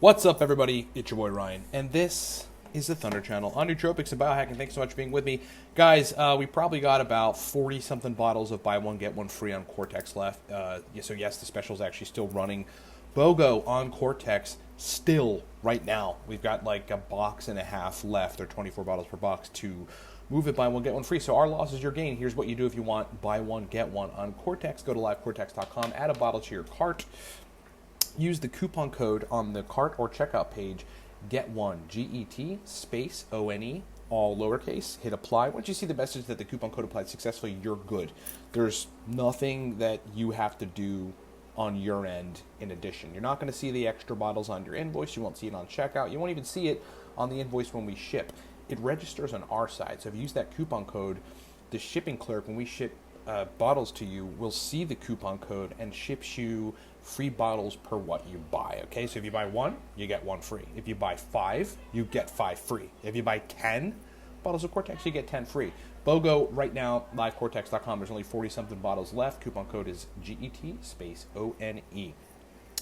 What's up, everybody? It's your boy Ryan, and this is the Thunder Channel on Nootropics and Biohacking. Thanks so much for being with me. Guys, we probably got about 40-something bottles of buy one, get one free on Cortex left. So yes, the special is actually still running. BOGO on Cortex still right now. We've got like a box and a half left, or 24 bottles per box to move it, buy one, get one free. So our loss is your gain. Here's what you do if you want buy one, get one on Cortex. Go to livecortex.com, add a bottle to your cart. Use the coupon code on the cart or checkout page, get one, GET space ONE, all lowercase, hit apply. Once you see the message that the coupon code applied successfully, you're good. There's nothing that you have to do on your end in addition. You're not going to see the extra bottles on your invoice. You won't see it on checkout. You won't even see it on the invoice when we ship. It registers on our side. So if you use that coupon code, the shipping clerk, when we ship bottles to you, will see the coupon code and ships you free bottles per what you buy. Okay, so if you buy one, you get one free. If you buy 5, you get 5 free. If you buy 10 bottles of Cortex, you get 10 free. BOGO right now, livecortex.com. There's only 40-something bottles left. Coupon code is GET space ONE.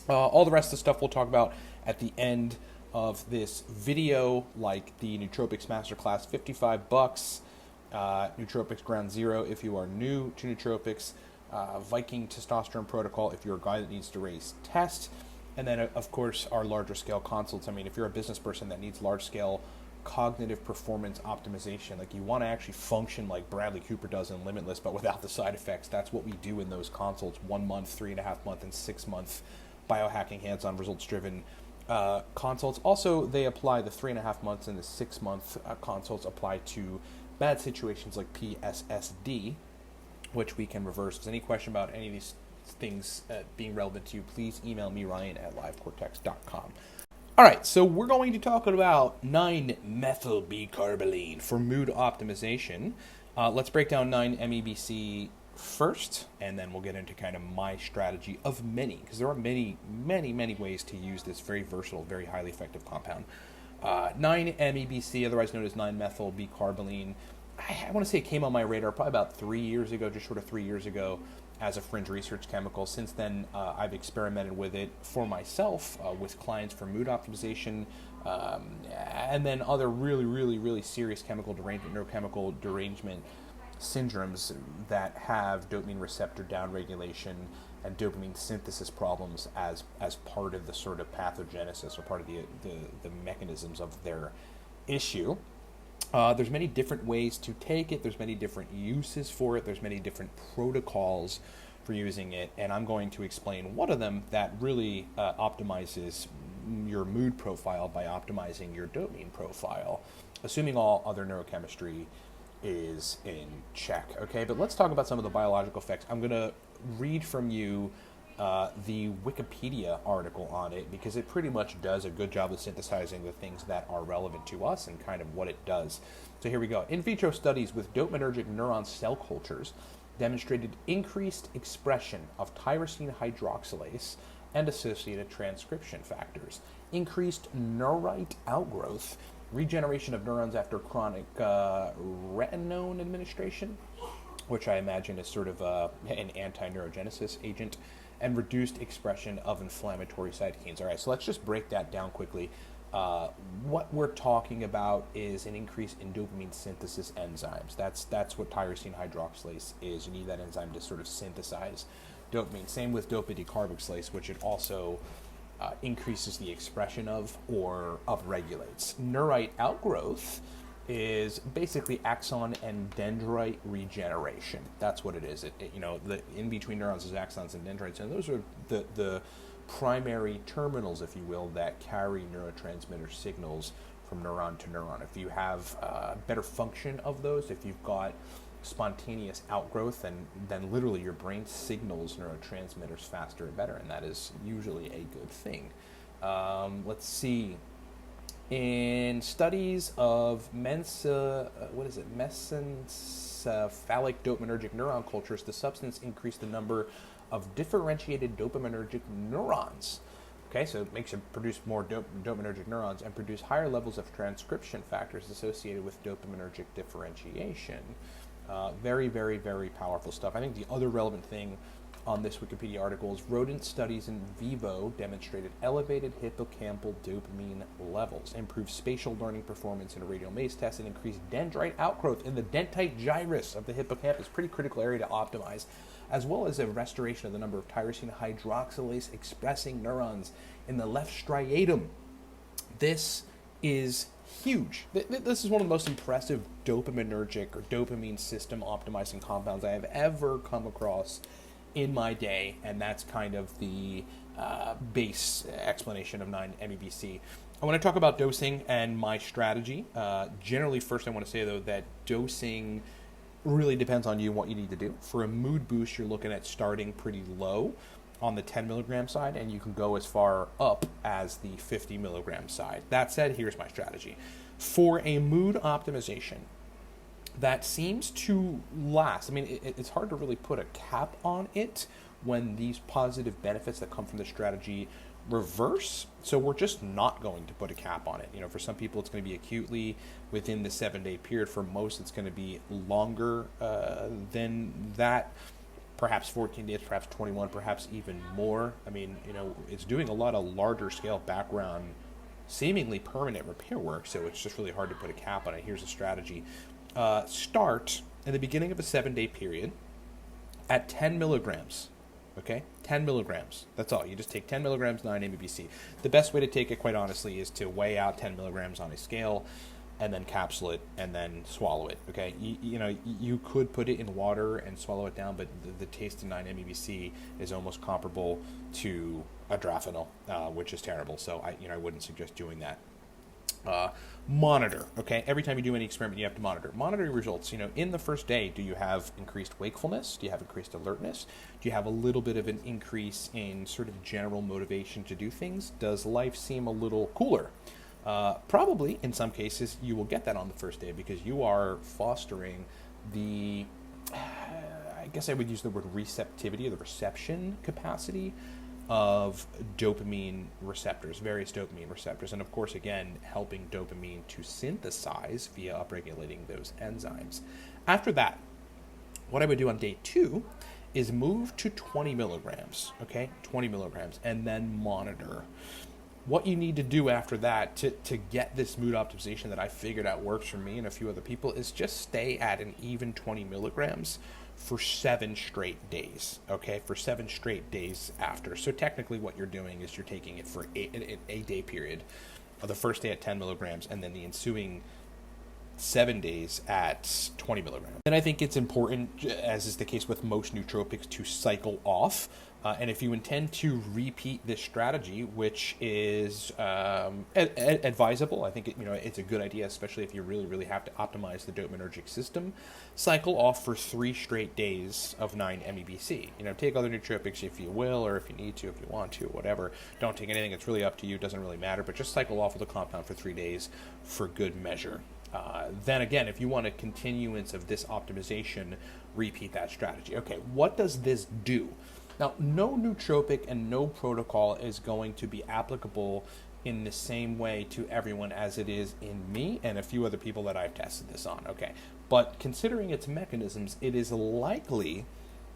All the rest of the stuff we'll talk about at the end of this video, like the Nootropics Masterclass, $55. Nootropics Ground Zero if you are new to Nootropics. Viking Testosterone Protocol if you're a guy that needs to raise test. And then, of course, our larger scale consults. I mean, if you're a business person that needs large scale cognitive performance optimization, like you want to actually function like Bradley Cooper does in Limitless, but without the side effects, that's what we do in those consults. 1 month, 3.5 month, and 6 month biohacking, hands-on, results-driven consults. Also, they apply the 3.5 months and the 6 month consults apply to bad situations like PSSD, which we can reverse. If there's any question about any of these things being relevant to you, please email me, Ryan, at livecortex.com. All right, so we're going to talk about 9-methyl-bicarboline for mood optimization. Let's break down 9-MEBC first, and then we'll get into kind of my strategy of many, because there are many, many, many ways to use this very versatile, very highly effective compound. 9-MEBC, otherwise known as 9-methyl-bicarboline, I want to say it came on my radar probably about 3 years ago, just short of 3 years ago, as a fringe research chemical. Since then, I've experimented with it for myself, with clients for mood optimization, and then other really, really, really serious chemical derangement, neurochemical derangement syndromes that have dopamine receptor downregulation and dopamine synthesis problems as part of the sort of pathogenesis or part of the mechanisms of their issue. There's many different ways to take it. There's many different uses for it. There's many different protocols for using it. And I'm going to explain one of them that really optimizes your mood profile by optimizing your dopamine profile, assuming all other neurochemistry is in check. Okay, but let's talk about some of the biological effects. I'm going to read from you the Wikipedia article on it, because it pretty much does a good job of synthesizing the things that are relevant to us and kind of what it does. So here we go. In vitro studies with dopaminergic neuron cell cultures demonstrated increased expression of tyrosine hydroxylase and associated transcription factors, increased neurite outgrowth, regeneration of neurons after chronic retinone administration, which I imagine is sort of an anti-neurogenesis agent, and reduced expression of inflammatory cytokines. All right, so let's just break that down quickly. What we're talking about is an increase in dopamine synthesis enzymes. That's what tyrosine hydroxylase is. You need that enzyme to sort of synthesize dopamine. Same with dopa decarboxylase, which it also increases the expression of or upregulates. Neurite outgrowth is basically axon and dendrite regeneration. That's what it is. The in between neurons is axons and dendrites, and those are the primary terminals, if you will, that carry neurotransmitter signals from neuron to neuron. If you have better function of those, if you've got spontaneous outgrowth, then literally your brain signals neurotransmitters faster and better, and that is usually a good thing. Let's see. In studies of mesencephalic dopaminergic neuron cultures, the substance increased the number of differentiated dopaminergic neurons. Okay, so it makes you produce more dopaminergic neurons and produce higher levels of transcription factors associated with dopaminergic differentiation. Very, very, very powerful stuff. I think the other relevant thing on this Wikipedia article is rodent studies in vivo demonstrated elevated hippocampal dopamine levels, improved spatial learning performance in a radial maze test, and increased dendrite outgrowth in the dentite gyrus of the hippocampus, pretty critical area to optimize, as well as a restoration of the number of tyrosine hydroxylase expressing neurons in the left striatum. This is huge. This is one of the most impressive dopaminergic or dopamine system optimizing compounds I have ever come across in my day, and that's kind of the base explanation of 9-MeBC. I want to talk about dosing and my strategy. Generally, first I want to say, though, that dosing really depends on you and what you need to do. For a mood boost, you're looking at starting pretty low on the 10 milligram side, and you can go as far up as the 50 milligram side. That said, here's my strategy. For a mood optimization that seems to last, I mean, it's hard to really put a cap on it when these positive benefits that come from the strategy reverse. So we're just not going to put a cap on it. You know, for some people, it's going to be acutely within the 7-day period. For most, it's going to be longer than that. Perhaps 14 days, perhaps 21, perhaps even more. I mean, you know, it's doing a lot of larger scale background, seemingly permanent repair work, so it's just really hard to put a cap on it. Here's a strategy. Start in the beginning of a 7-day period at 10 milligrams, okay? 10 milligrams, that's all. You just take 10 milligrams, 9-MeBC. The best way to take it, quite honestly, is to weigh out 10 milligrams on a scale, and then capsule it, and then swallow it, okay? You know, you could put it in water and swallow it down, but the taste of 9-MeBC is almost comparable to adrafinil, which is terrible, so I wouldn't suggest doing that. Monitor, okay? Every time you do any experiment, you have to monitor. Monitor your results. You know, in the first day, do you have increased wakefulness? Do you have increased alertness? Do you have a little bit of an increase in sort of general motivation to do things? Does life seem a little cooler? Probably, in some cases, you will get that on the first day because you are fostering the, I guess I would use the word receptivity, or the reception capacity of dopamine receptors, various dopamine receptors, and of course, again, helping dopamine to synthesize via upregulating those enzymes. After that, what I would do on day 2 is move to 20 milligrams, okay? 20 milligrams, and then monitor. What you need to do after that to get this mood optimization that I figured out works for me and a few other people is just stay at an even 20 milligrams for 7 straight days, okay? For 7 straight days after. So technically what you're doing is you're taking it for an 8-day period. The first day at 10 milligrams and then the ensuing 7 days at 20 milligrams. And I think it's important, as is the case with most nootropics, to cycle off. And if you intend to repeat this strategy, which is advisable, I think it's a good idea, especially if you really, really have to optimize the dopaminergic system, cycle off for 3 straight days of 9-MeBC. You know, take other nootropics if you will, or if you need to, if you want to, whatever. Don't take anything. It's really up to you. It doesn't really matter. But just cycle off with a compound for 3 days for good measure. Then again, if you want a continuance of this optimization, repeat that strategy. Okay, what does this do? Now, no nootropic and no protocol is going to be applicable in the same way to everyone as it is in me and a few other people that I've tested this on, okay? But considering its mechanisms, it is likely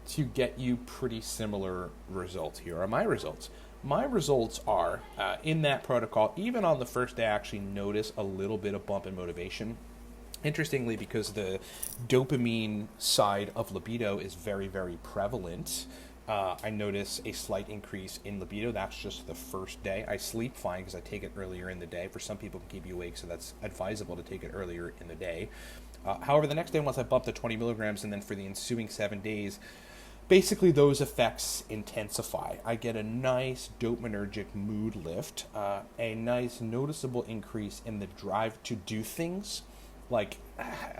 to get you pretty similar results. Here are my results. My results are, in that protocol, even on the first day, I actually notice a little bit of bump in motivation. Interestingly, because the dopamine side of libido is very, very prevalent, I notice a slight increase in libido. That's just the first day. I sleep fine because I take it earlier in the day. For some people, it can keep you awake, so that's advisable to take it earlier in the day. However, the next day, once I bump to 20 milligrams, and then for the ensuing 7 days, basically those effects intensify. I get a nice dopaminergic mood lift, a nice noticeable increase in the drive to do things, like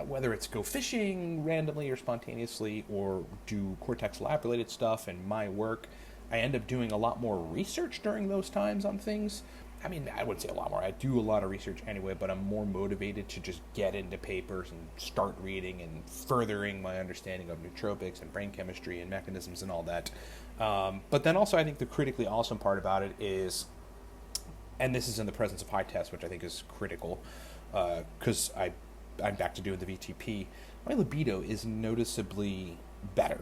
whether it's go fishing randomly or spontaneously, or do Cortex Lab related stuff and my work. I end up doing a lot more research during those times on things. I mean, I wouldn't say a lot more. I do a lot of research anyway, but I'm more motivated to just get into papers and start reading and furthering my understanding of nootropics and brain chemistry and mechanisms and all that. But then also I think the critically awesome part about it is, and this is in the presence of high tests, which I think is critical, because I'm back to doing the VTP, my libido is noticeably better.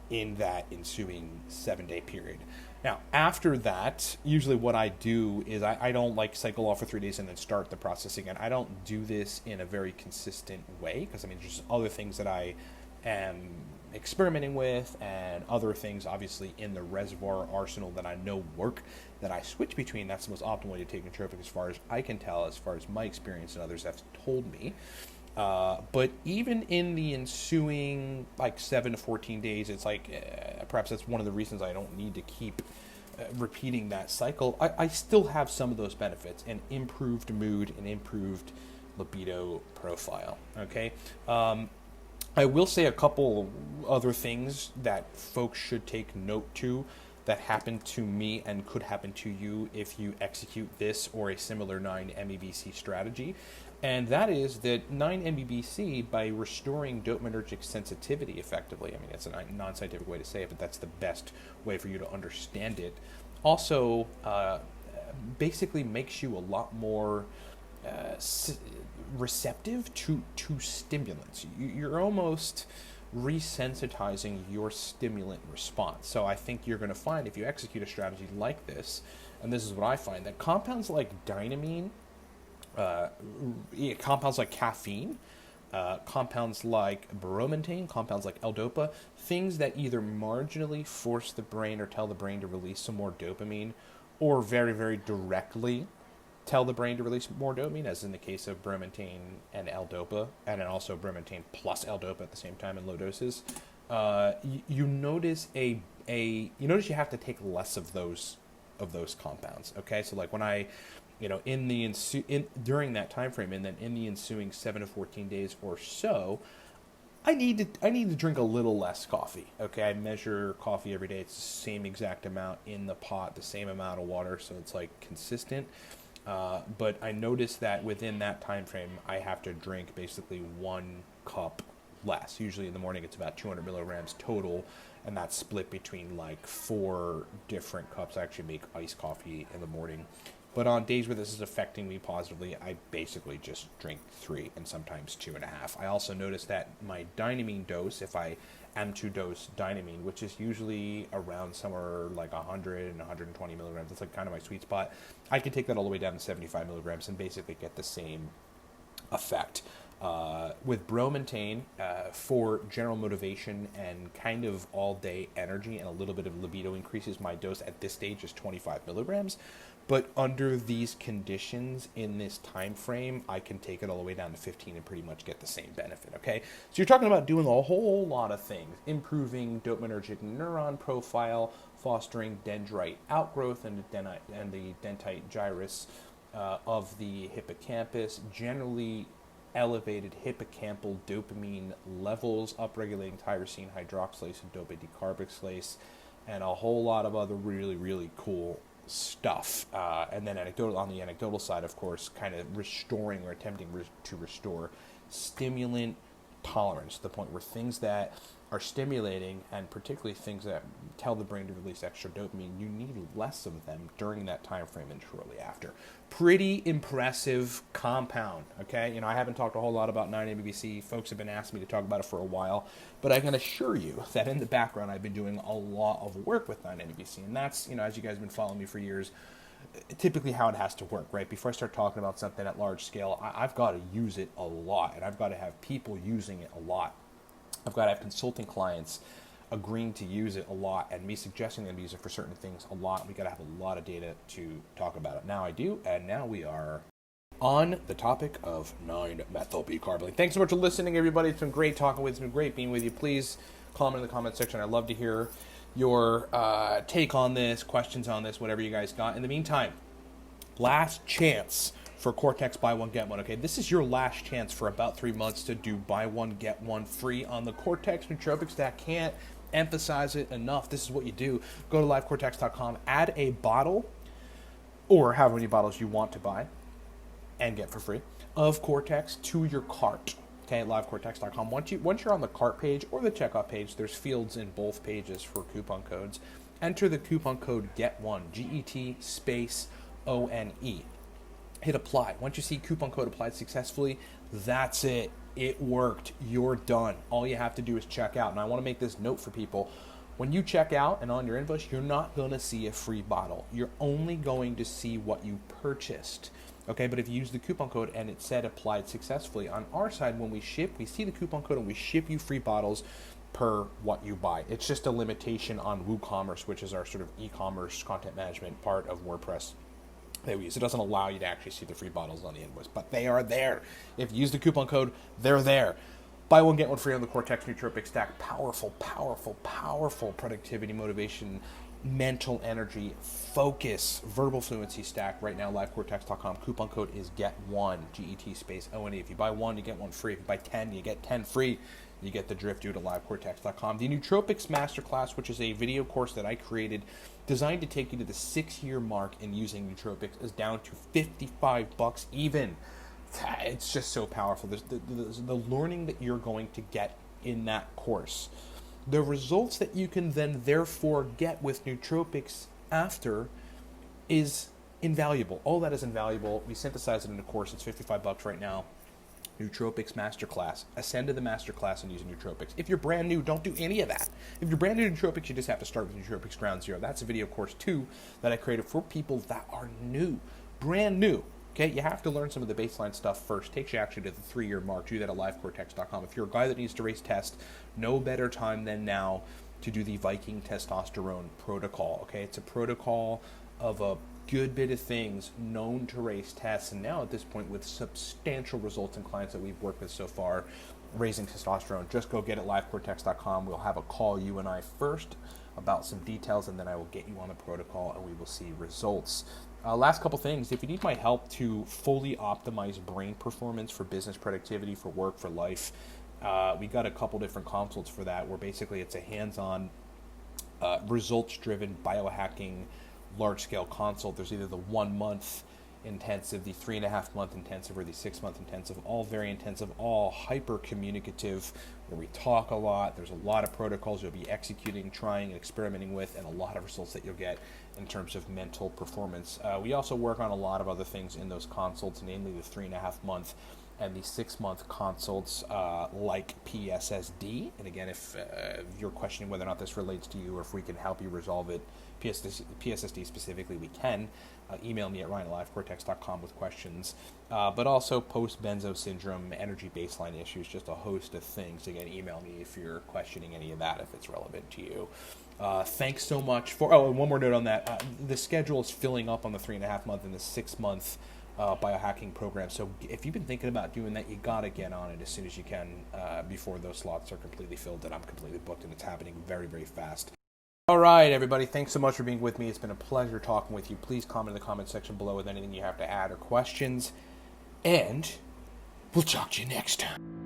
in that ensuing 7-day period. Now, after that, usually what I do is I don't like cycle off for 3 days and then start the process again. I don't do this in a very consistent way because, I mean, there's other things that I am experimenting with and other things, obviously, in the reservoir arsenal that I know work that I switch between. That's the most optimal way to take nootropic as far as I can tell, as far as my experience and others have told me. But even in the ensuing 7 to 14 days, it's perhaps that's one of the reasons I don't need to keep repeating that cycle. I still have some of those benefits: an improved mood, an improved libido profile. Okay. I will say a couple other things that folks should take note to that happened to me and could happen to you if you execute this or a similar 9-MeBC strategy. And that is that 9-MeBC, by restoring dopaminergic sensitivity effectively, I mean, it's a non-scientific way to say it, but that's the best way for you to understand it, also basically makes you a lot more receptive to stimulants. You're almost resensitizing your stimulant response. So I think you're going to find, if you execute a strategy like this, and this is what I find, that compounds like dynamine, compounds like caffeine, compounds like bromontane, compounds like L-Dopa, things that either marginally force the brain or tell the brain to release some more dopamine, or very, very directly tell the brain to release more dopamine, as in the case of bromontane and L-Dopa, and then also bromontane plus L-Dopa at the same time in low doses. You notice you have to take less of those compounds. Okay, so like when I, during that time frame, and then in the ensuing 7 to 14 days or so, I need to drink a little less coffee. Okay, I measure coffee every day. It's the same exact amount in the pot, the same amount of water, so it's like consistent. But I noticed that within that time frame, I have to drink basically 1 cup less. Usually in the morning, it's about 200 milligrams total, and that's split between 4 different cups. I actually make iced coffee in the morning. But on days where this is affecting me positively, I basically just drink 3 and sometimes 2.5. I also noticed that my dynamine dose, if I am to dose dynamine, which is usually around somewhere like 100 and 120 milligrams, that's kind of my sweet spot, I can take that all the way down to 75 milligrams and basically get the same effect. With bromontane, for general motivation and kind of all-day energy and a little bit of libido increases, my dose at this stage is 25 milligrams. But under these conditions, in this time frame, I can take it all the way down to 15 and pretty much get the same benefit, okay? So you're talking about doing a whole lot of things: improving dopaminergic neuron profile, fostering dendrite outgrowth and the dentite gyrus of the hippocampus, generally elevated hippocampal dopamine levels, upregulating tyrosine hydroxylase and dopa decarboxylase, and a whole lot of other really, really cool stuff. And then on the anecdotal side, of course, kind of restoring or attempting to restore stimulant tolerance to the point where things that are stimulating, and particularly things that tell the brain to release extra dopamine, you need less of them during that time frame and shortly after. Pretty impressive compound, okay? I haven't talked a whole lot about 9-MeBC. Folks have been asking me to talk about it for a while, but I can assure you that in the background I've been doing a lot of work with 9-MeBC, and that's, as you guys have been following me for years, typically how it has to work, right? Before I start talking about something at large scale, I've got to use it a lot, and I've got to have people using it a lot. I've got to have consulting clients agreeing to use it a lot, and me suggesting them to use it for certain things a lot. We got to have a lot of data to talk about it. Now I do, and now we are on the topic of 9-methylbicarbonate. Thanks so much for listening, everybody. It's been great talking with you. It's been great being with you. Please comment in the comment section. I'd love to hear your take on this, questions on this, whatever you guys got. In the meantime, last chance for Cortex Buy One Get One. Okay, this is your last chance for about 3 months to do Buy One Get One free on the Cortex Nootropics Stack. Can't emphasize it enough. This is what you do. Go to livecortex.com, add a bottle or however many bottles you want to buy and get for free of Cortex to your cart. Okay, at livecortex.com. Once you're on the cart page or the checkout page, there's fields in both pages for coupon codes. Enter the coupon code GET1, GET space ONE. hit apply. Once you see coupon code applied successfully, that's it. It worked. You're done. All you have to do is check out. And I want to make this note for people. When you check out and on your invoice, you're not going to see a free bottle. You're only going to see what you purchased. Okay, but if you use the coupon code and it said applied successfully, on our side, when we ship, we see the coupon code and we ship you free bottles per what you buy. It's just a limitation on WooCommerce, which is our sort of e-commerce content management part of WordPress that we use. It doesn't allow you to actually see the free bottles on the invoice, but they are there. If you use the coupon code, they're there. Buy one, get one free on the Cortex Nootropics stack. Powerful, powerful, powerful productivity, motivation, mental energy, focus, verbal fluency stack right now, livecortex.com. Coupon code is GET1, GET space ONE. If you buy one, you get one free. If you buy 10, you get 10 free. You get the drift due to livecortex.com. The Nootropics Masterclass, which is a video course that I created designed to take you to the 6-year mark in using nootropics, is down to $55 even. It's just so powerful. The learning that you're going to get in that course, the results that you can then therefore get with nootropics after, is invaluable. All that is invaluable. We synthesize it in a course. It's $55 right now. Nootropics Masterclass. Ascend to the Masterclass and use nootropics. If you're brand new, don't do any of that. If you're brand new to nootropics, you just have to start with Nootropics Ground Zero. That's a video course too that I created for people that are new, brand new. Okay, you have to learn some of the baseline stuff first. Takes you actually to the 3-year mark. Do that at livecortex.com. If you're a guy that needs to race test, no better time than now to do the Viking Testosterone protocol. Okay, it's a protocol of a good bit of things known to raise tests, and now at this point with substantial results in clients that we've worked with so far raising testosterone. Just go get it, livecortex.com. We'll have a call, you and I first, about some details, and then I will get you on the protocol and we will see results. Last couple things. If you need my help to fully optimize brain performance for business productivity, for work, for life, we got a couple different consults for that, where basically it's a hands-on, results-driven biohacking large-scale consult. There's either the 1 month intensive, the 3.5-month intensive, or the 6-month intensive. All very intensive, all hyper communicative, where we talk a lot. There's a lot of protocols you'll be executing, trying, and experimenting with, and a lot of results that you'll get in terms of mental performance. We also work on a lot of other things in those consults, namely the 3.5-month and the 6-month consults, like PSSD. And again, if you're questioning whether or not this relates to you or if we can help you resolve it, PSSD specifically, we can. Email me at ryan@livecortex.com with questions. But also post-benzo syndrome, energy baseline issues, just a host of things. Again, email me if you're questioning any of that, if it's relevant to you. Thanks so much for... Oh, and one more note on that. The schedule is filling up on the 3.5-month and the 6-month biohacking program. So if you've been thinking about doing that, you got to get on it as soon as you can before those slots are completely filled, and I'm completely booked, and it's happening very, very fast. All right, everybody. Thanks so much for being with me. It's been a pleasure talking with you. Please comment in the comment section below with anything you have to add or questions, and we'll talk to you next time.